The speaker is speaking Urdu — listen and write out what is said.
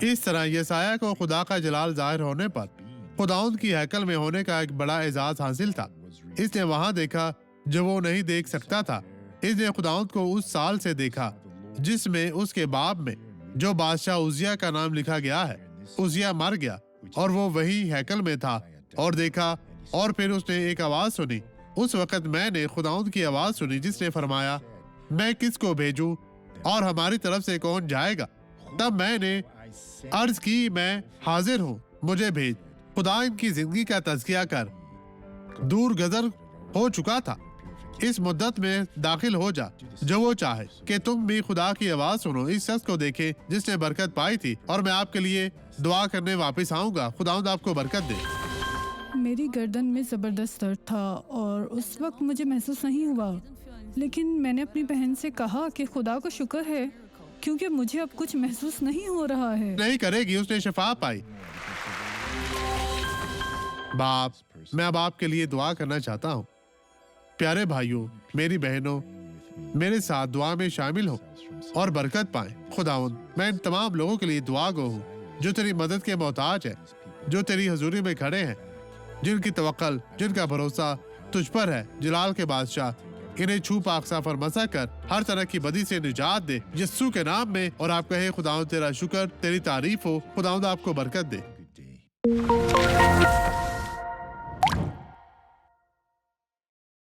اس طرح یسایہ کو خدا کا جلال ظاہر ہونے پر خداوند کی ہیکل میں ہونے کا ایک بڑا اعزاز حاصل تھا۔ اس نے وہاں دیکھا جو وہ نہیں دیکھ سکتا تھا۔ اس نے خداوند کو اس سال سے دیکھا جس میں اس کے باب میں جو بادشاہ عزیہ کا نام لکھا گیا ہے۔ عزیہ مر گیا اور وہ وہی ہیکل میں تھا اور دیکھا، اور پھر اس نے ایک آواز سنی۔ اس وقت میں نے خداوند کی آواز سنی جس نے فرمایا، میں کس کو بھیجوں اور ہماری طرف سے کون جائے گا؟ تب میں نے عرض کی، میں حاضر ہوں، مجھے بھیج۔ خدا ان کی زندگی کا تزکیہ کر دور گزر ہو چکا تھا۔ اس مدت میں داخل ہو جا جو وہ چاہے کہ تم بھی خدا کی آواز سنو۔ اس شخص کو دیکھے جس نے برکت پائی تھی، اور میں آپ کے لیے دعا کرنے واپس آؤں گا۔ خداوند آپ کو برکت دے۔ میری گردن میں زبردست درد تھا اور اس وقت مجھے محسوس نہیں ہوا، لیکن میں نے اپنی بہن سے کہا کہ خدا کو شکر ہے کیونکہ مجھے اب کچھ محسوس نہیں ہو رہا ہے۔ نہیں کرے گی، اس نے شفا پائی۔ باپ، میں اب آپ کے لیے دعا کرنا چاہتا ہوں۔ پیارے بھائیوں، میری بہنوں، میرے ساتھ دعا میں شامل ہو اور برکت پائیں۔ خداوند، میں ان تمام لوگوں کے لیے دعا گو ہوں جو تیری مدد کے محتاج ہیں، جو تیری حضوری میں کھڑے ہیں، جن کی توکل، جن کا بھروسہ تجھ پر ہے۔ جلال کے بادشاہ، انہیں چھو پاک صاف اور مسح کر ہر طرح کی بدی سے نجات دے یسوع کے نام میں، اور آپ کہے، خداوند تیرا شکر، تیری تعریف ہو۔ خداوند آپ کو برکت دے۔